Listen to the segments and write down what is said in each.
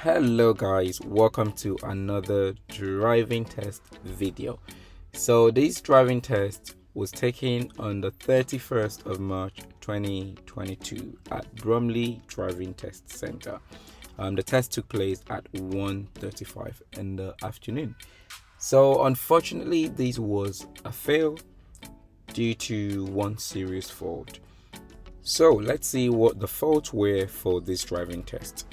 Hello guys, welcome to another driving test video. So this driving test was taken on the 31st of March 2022 at Bromley Driving Test Center. The test took place at 1:35 in the afternoon. So unfortunately this was a fail due to one serious fault. So let's see what the faults were for this driving test.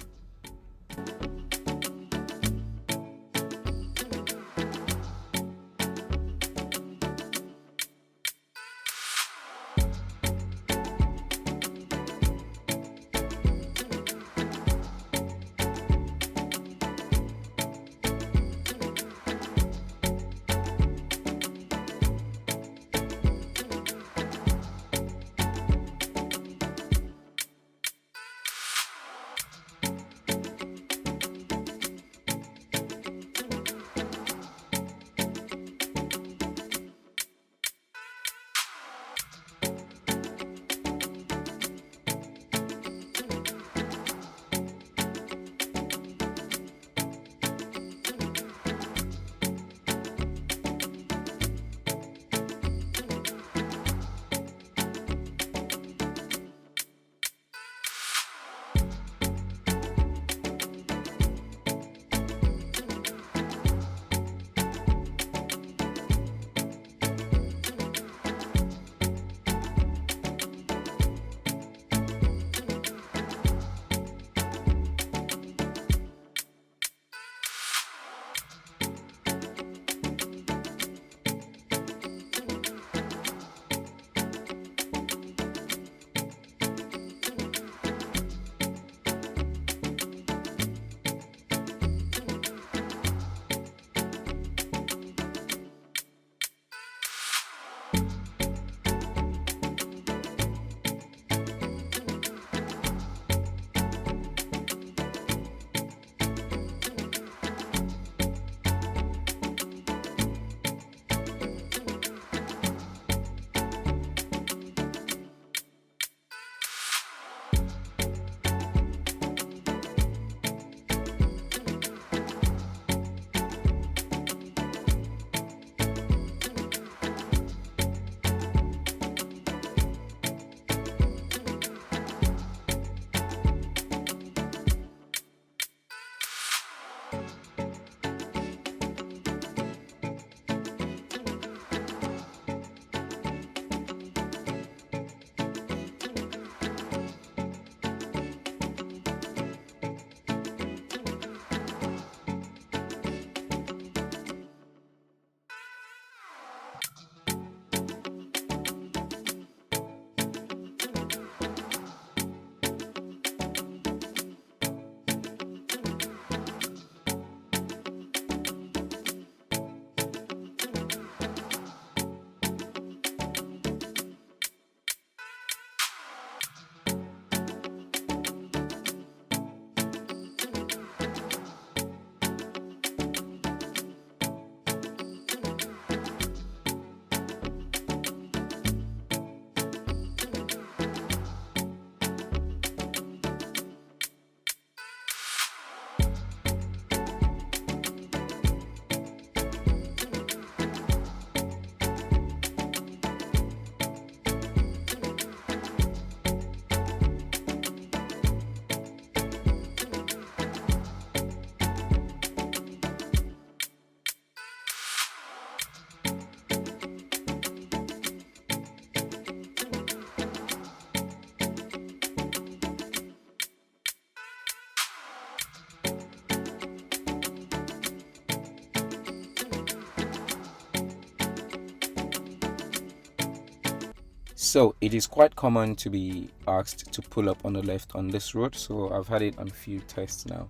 So it is quite common to be asked to pull up on the left on this road. So I've had it on a few tests now.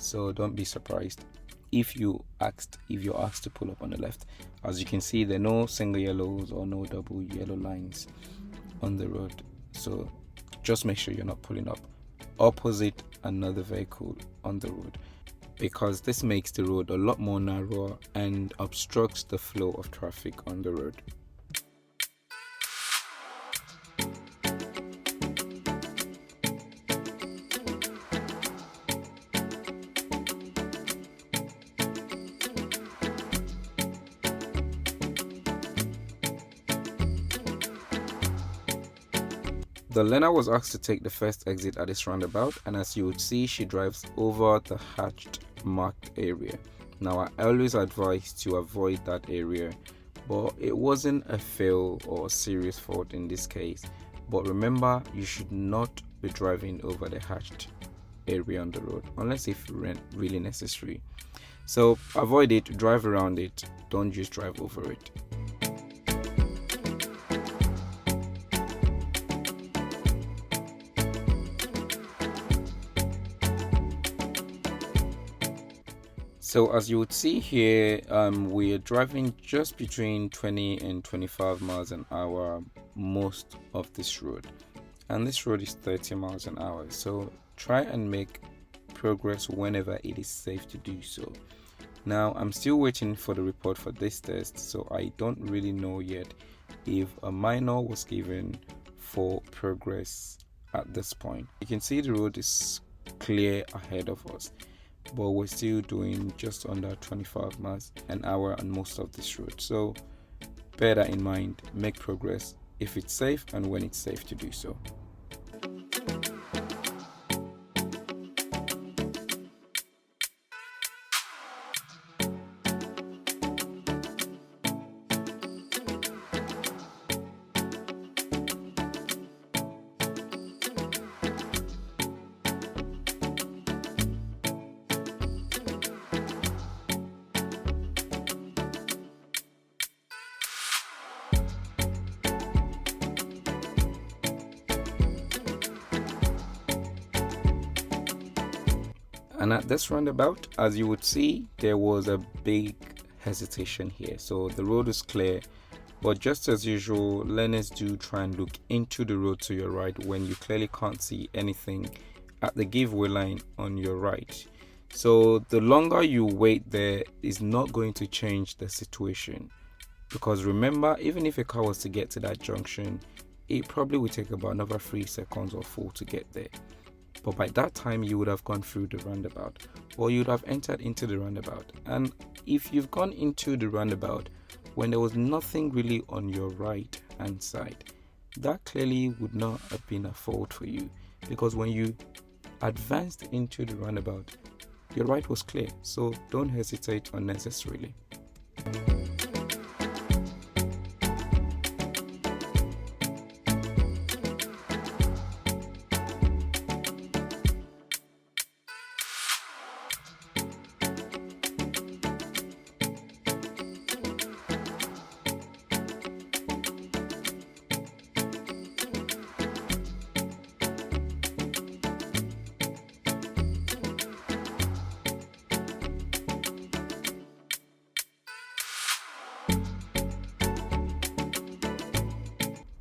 So don't be surprised if you're asked to pull up on the left. As you can see, there are no single yellows or no double yellow lines on the road. So just make sure you're not pulling up opposite another vehicle on the road, because this makes the road a lot more narrower and obstructs the flow of traffic on the road. The learner was asked to take the first exit at this roundabout, and as you would see, she drives over the hatched marked area. Now, I always advise to avoid that area, but it wasn't a fail or a serious fault in this case. But remember, you should not be driving over the hatched area on the road unless if really necessary. So avoid it, drive around it, don't just drive over it. So as you would see here, we are driving just between 20 and 25 miles an hour most of this road, and this road is 30 miles an hour. So try and make progress whenever it is safe to do so. Now I'm still waiting for the report for this test, so I don't really know yet if a minor was given for progress at this point. You can see the road is clear ahead of us, but we're still doing just under 25 miles an hour on most of this road. So bear that in mind, make progress if it's safe and when it's safe to do so. And at this roundabout, as you would see, there was a big hesitation here. So the road is clear, but just as usual, learners do try and look into the road to your right when you clearly can't see anything at the giveaway line on your right. So the longer you wait there is not going to change the situation, because remember, even if a car was to get to that junction, it probably would take about another 3 seconds or 4 to get there. But by that time, you would have gone through the roundabout, or you would have entered into the roundabout. And if you've gone into the roundabout when there was nothing really on your right hand side, that clearly would not have been a fault for you, because when you advanced into the roundabout, your right was clear. So don't hesitate unnecessarily.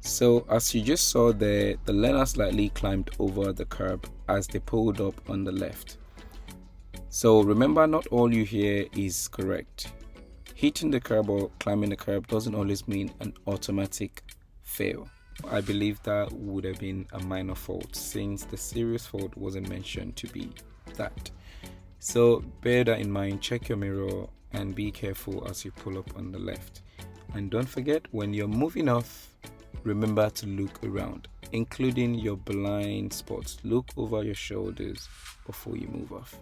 So as you just saw there, the learner slightly climbed over the curb as they pulled up on the left. So remember, not all you hear is correct. Hitting the curb or climbing the curb doesn't always mean an automatic fail. I believe that would have been a minor fault, since the serious fault wasn't mentioned to be that. So bear that in mind, check your mirror and be careful as you pull up on the left. And don't forget, when you're moving off, remember to look around, including your blind spots. Look over your shoulders before you move off.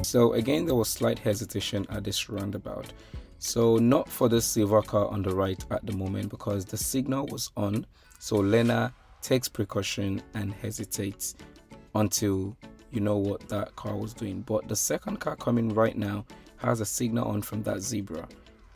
So again, there was slight hesitation at this roundabout. So not for the silver car on the right at the moment, because the signal was on. So learner takes precaution and hesitates until you know what that car was doing. But the second car coming right now has a signal on from that zebra,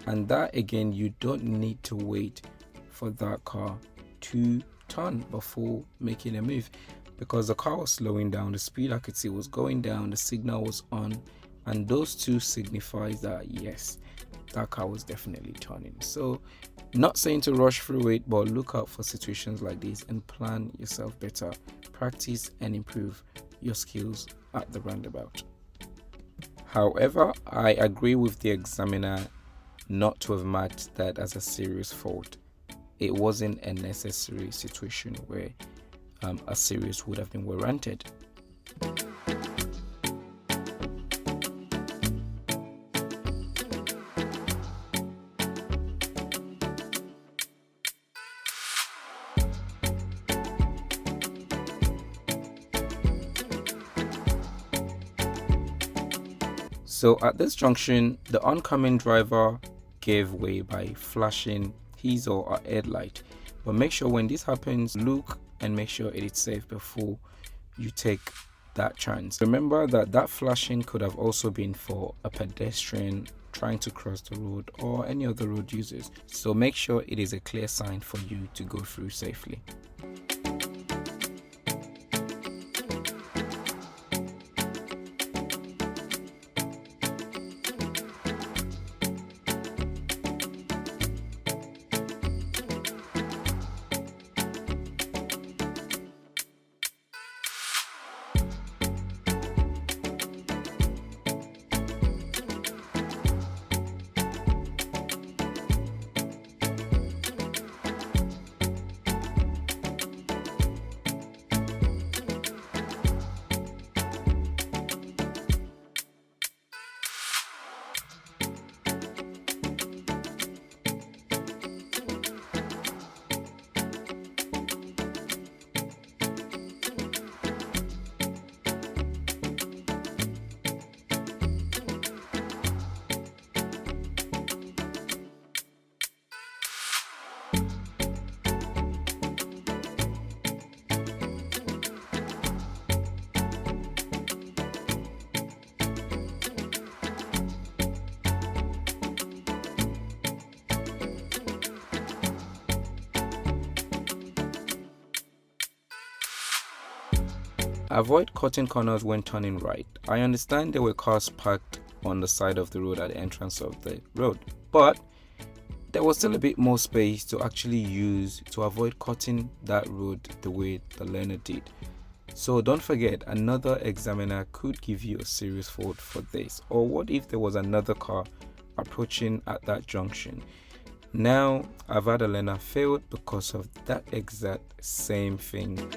and that again, you don't need to wait for that car to turn before making a move, because the car was slowing down, the speed I could see was going down, the signal was on, and those two signifies that yes, that car was definitely turning. So not saying to rush through it, but look out for situations like this and plan yourself better. Practice and improve your skills at the roundabout. However, I agree with the examiner not to have marked that as a serious fault. It wasn't a necessary situation where a serious would have been warranted. So at this junction, the oncoming driver gave way by flashing his or her headlight. But make sure when this happens, look and make sure it is safe before you take that chance. Remember that that flashing could have also been for a pedestrian trying to cross the road or any other road users. So make sure it is a clear sign for you to go through safely. Avoid cutting corners when turning right. I understand there were cars parked on the side of the road at the entrance of the road, but there was still a bit more space to actually use to avoid cutting that road the way the learner did. So don't forget, another examiner could give you a serious fault for this. Or what if there was another car approaching at that junction? Now I've had a learner failed because of that exact same thing.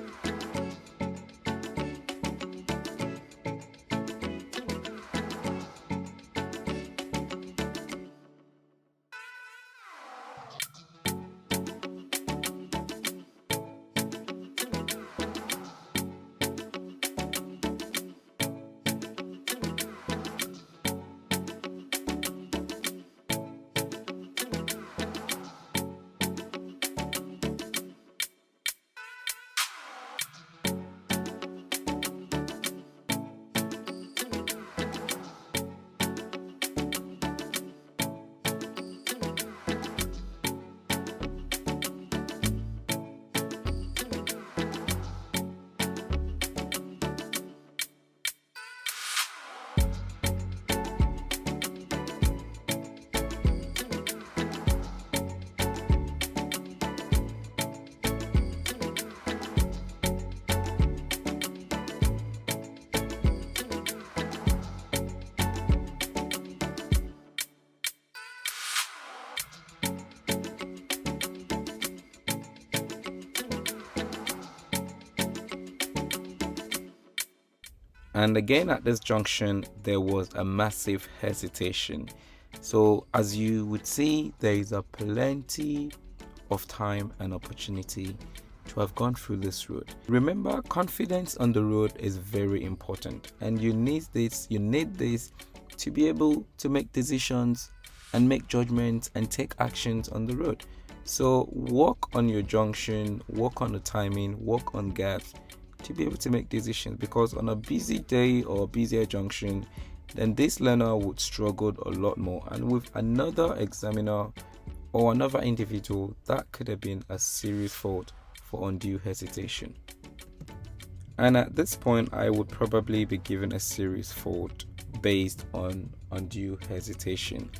And again at this junction, there was a massive hesitation. So as you would see, there is a plenty of time and opportunity to have gone through this road. Remember, confidence on the road is very important, and you need this to be able to make decisions and make judgments and take actions on the road. So work on your junction, work on the timing, work on gaps to be able to make decisions, because on a busy day or busier junction, then this learner would struggle a lot more, and with another examiner or another individual, that could have been a serious fault for undue hesitation. And at this point, I would probably be given a serious fault based on undue hesitation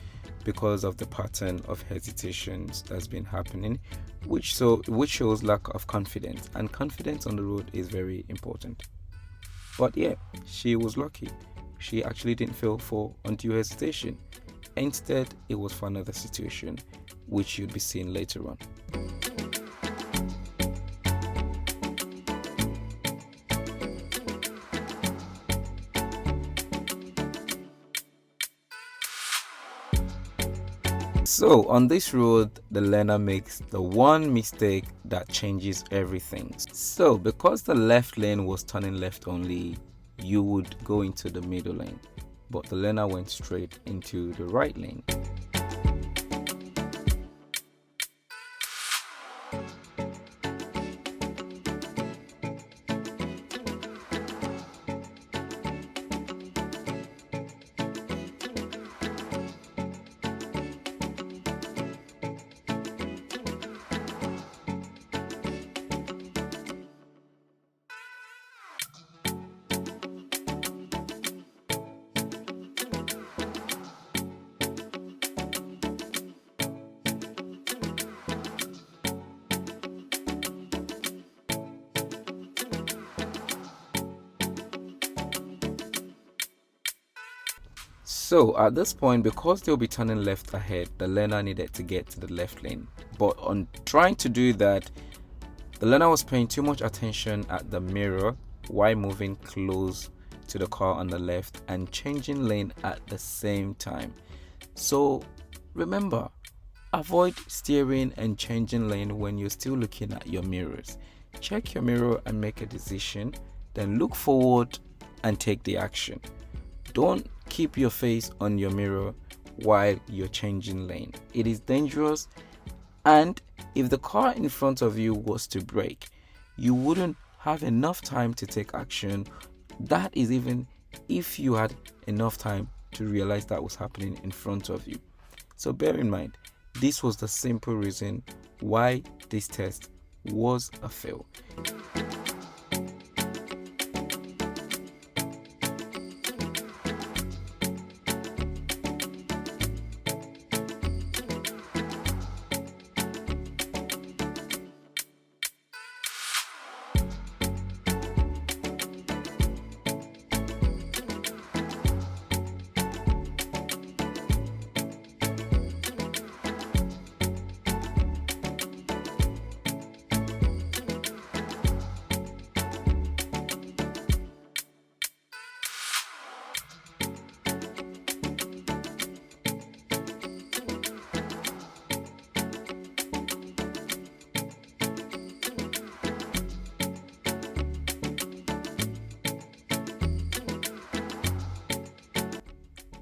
because of the pattern of hesitations that's been happening, which shows lack of confidence, and confidence on the road is very important. But yeah, she was lucky. She actually didn't feel for undue hesitation. Instead, it was for another situation, which you'll be seeing later on. So on this road, the learner makes the one mistake that changes everything. So because the left lane was turning left only, you would go into the middle lane, but the learner went straight into the right lane. So at this point, because they'll be turning left ahead, the learner needed to get to the left lane. But on trying to do that, the learner was paying too much attention at the mirror while moving close to the car on the left and changing lane at the same time. So remember, avoid steering and changing lane when you're still looking at your mirrors. Check your mirror and make a decision, then look forward and take the action. Don't keep your face on your mirror while you're changing lane. It is dangerous, and if the car in front of you was to brake, you wouldn't have enough time to take action. That is even if you had enough time to realize that was happening in front of you. So bear in mind, this was the simple reason why this test was a fail.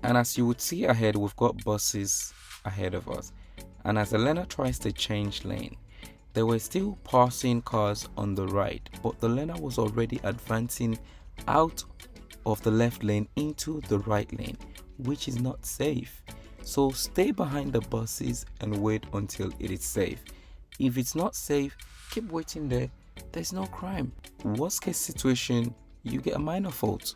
And as you would see ahead, we've got buses ahead of us. And as the learner tries to change lane, there were still passing cars on the right, but the learner was already advancing out of the left lane into the right lane, which is not safe. So stay behind the buses and wait until it is safe. If it's not safe, keep waiting there. There's no crime. Worst case situation, you get a minor fault.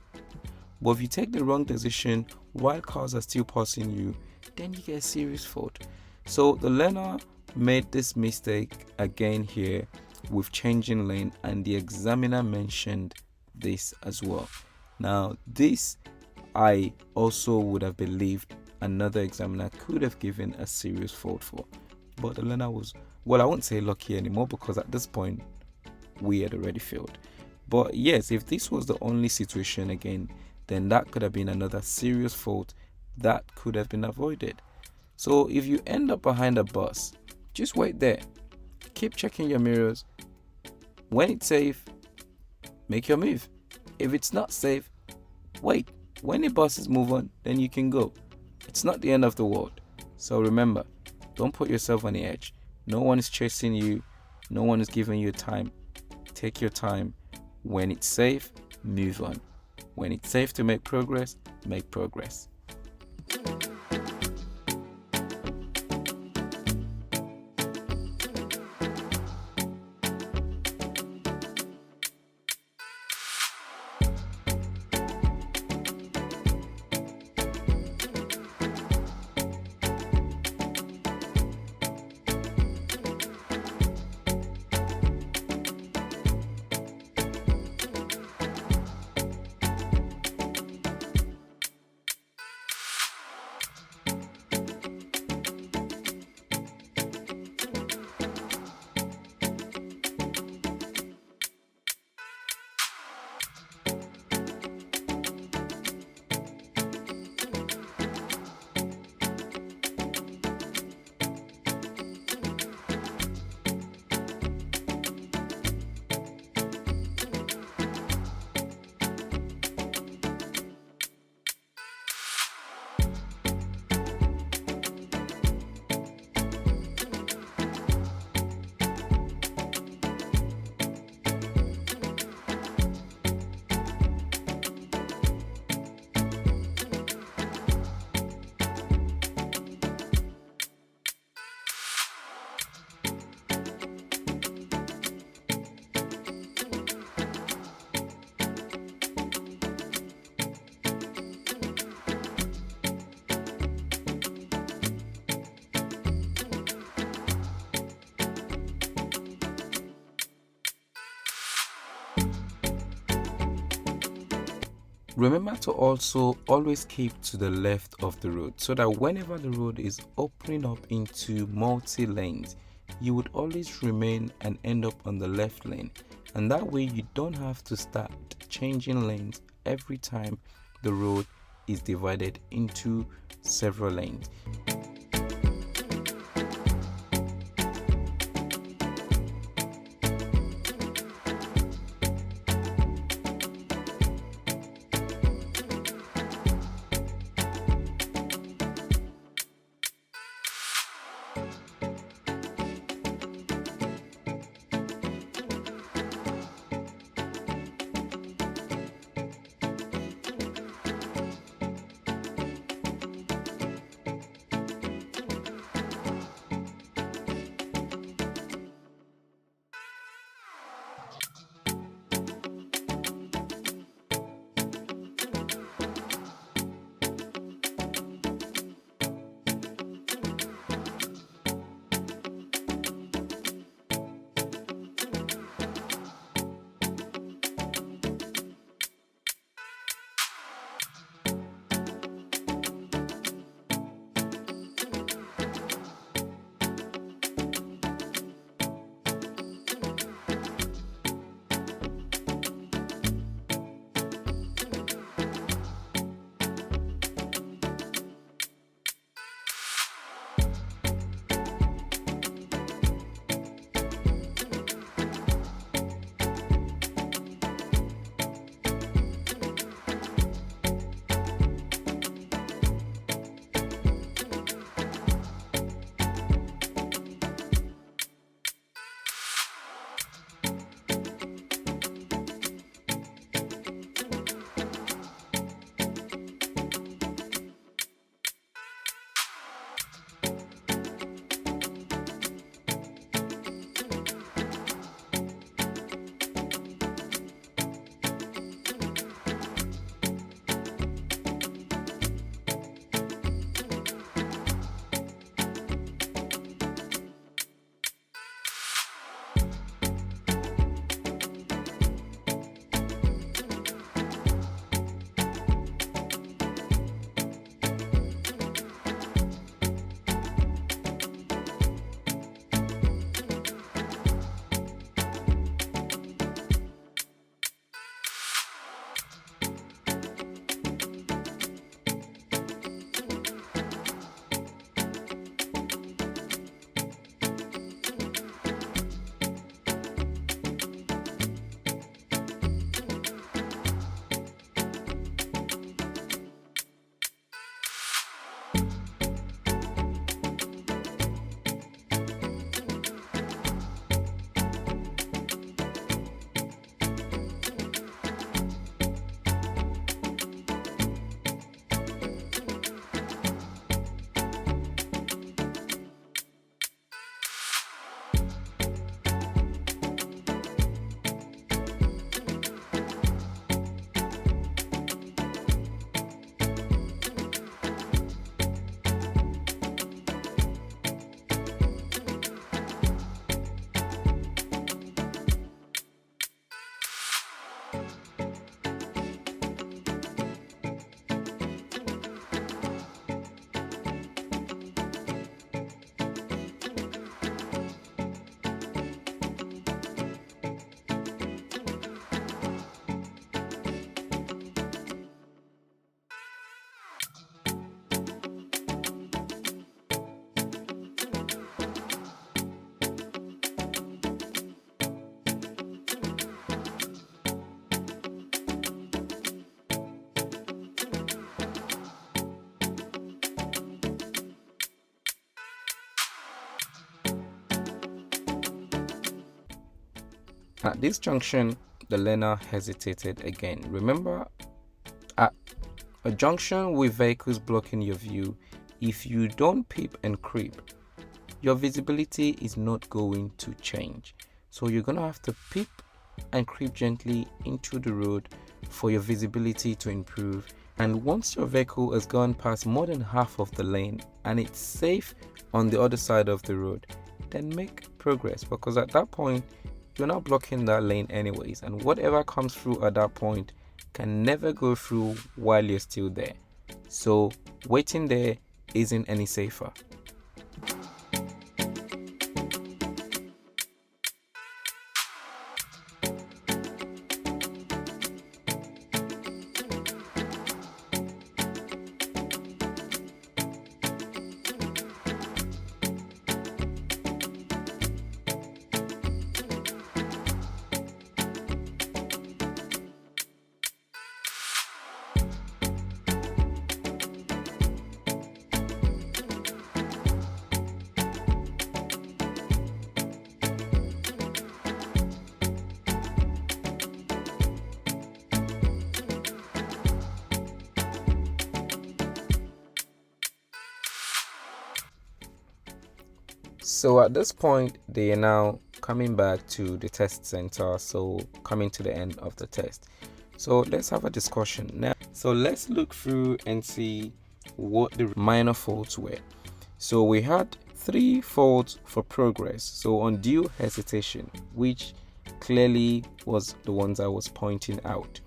But if you take the wrong decision while cars are still passing you, then you get a serious fault. So the learner made this mistake again here with changing lane, and the examiner mentioned this as well. Now this, I also would have believed another examiner could have given a serious fault for. But the learner was, well, I won't say lucky anymore, because at this point we had already failed. But yes, if this was the only situation again, then that could have been another serious fault that could have been avoided. So if you end up behind a bus, just wait there. Keep checking your mirrors When it's safe, make your move. If it's not safe, wait. When the buses move on, then you can go. It's not the end of the world. So remember, don't put yourself on the edge. No one is chasing you. No one is giving you time. Take your time. When it's safe, move on. When it's safe to make progress, make progress. Remember to also always keep to the left of the road so that whenever the road is opening up into multi-lanes, you would always remain and end up on the left lane. And that way you don't have to start changing lanes every time the road is divided into several lanes. At this junction, the learner hesitated again. Remember, at a junction with vehicles blocking your view, if you don't peep and creep, your visibility is not going to change. So you're gonna have to peep and creep gently into the road for your visibility to improve. And once your vehicle has gone past more than half of the lane and it's safe on the other side of the road, then make progress, because at that point you're not blocking that lane anyways, and whatever comes through at that point can never go through while you're still there. So waiting there isn't any safer. So at this point, they are now coming back to the test center, so coming to the end of the test. So let's have a discussion now. So let's look through and see what the minor faults were. So we had 3 faults for progress. So undue hesitation, which clearly was the ones I was pointing out.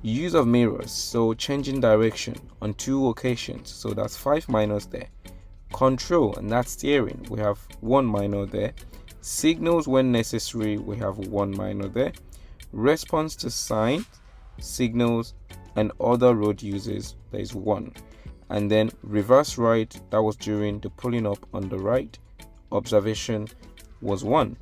Use of mirrors, so changing direction on 2 occasions, so that's 5 minors there. Control, and that's steering, we have 1 minor there. Signals when necessary, we have 1 minor there. Response to signs, signals, and other road users, there is 1. And then reverse right, that was during the pulling up on the right. Observation was 1.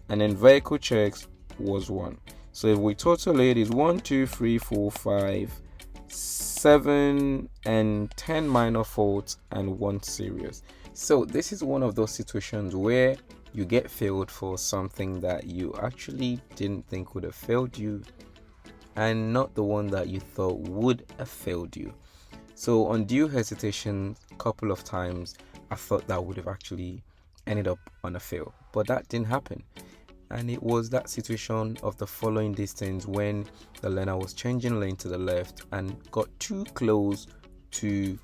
And then vehicle checks was 1. So if we total it, is 1, 2, 3, 4, 5, 7 and 10 minor faults and 1 serious. So this is one of those situations where you get failed for something that you actually didn't think would have failed you, and not the one that you thought would have failed you. So undue hesitation, a couple of times I thought that would have actually ended up on a fail, but that didn't happen. And it was that situation of the following distance when the learner was changing lane to the left and got too close to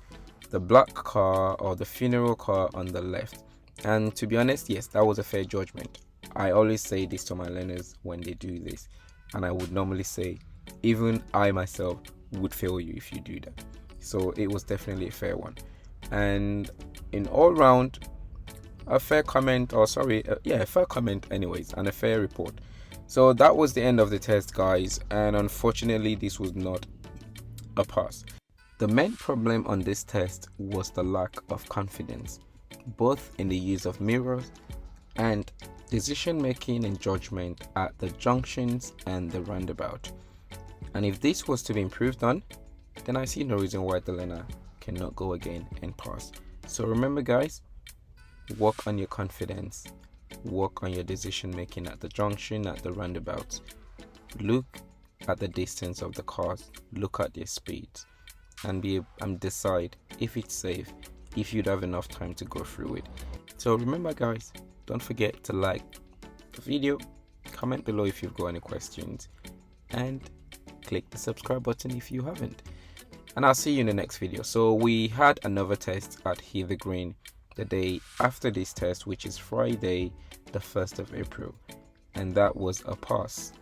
the black car or the funeral car on the left. And to be honest, yes, that was a fair judgment. I always say this to my learners when they do this, and I would normally say even I myself would fail you if you do that. So it was definitely a fair one, and in all round, a fair comment, or a fair comment anyways, and a fair report. So that was the end of the test, guys, and unfortunately this was not a pass. The main problem on this test was the lack of confidence, both in the use of mirrors and decision making and judgment at the junctions and the roundabout. And if this was to be improved on, then I see no reason why the learner cannot go again and pass. So remember, guys, work on your confidence, work on your decision making at the junction, at the roundabouts. Look at the distance of the cars, look at their speeds, and decide if it's safe, if you'd have enough time to go through it. So remember, guys, don't forget to like the video, comment below if you've got any questions, and click the subscribe button if you haven't. And I'll see you in the next video. So we had another test at Heather Green the day after this test, which is Friday the 1st of April, and that was a pass,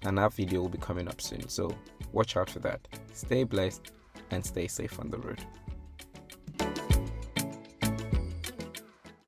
and that video will be coming up soon, so watch out for that. Stay blessed and stay safe on the road.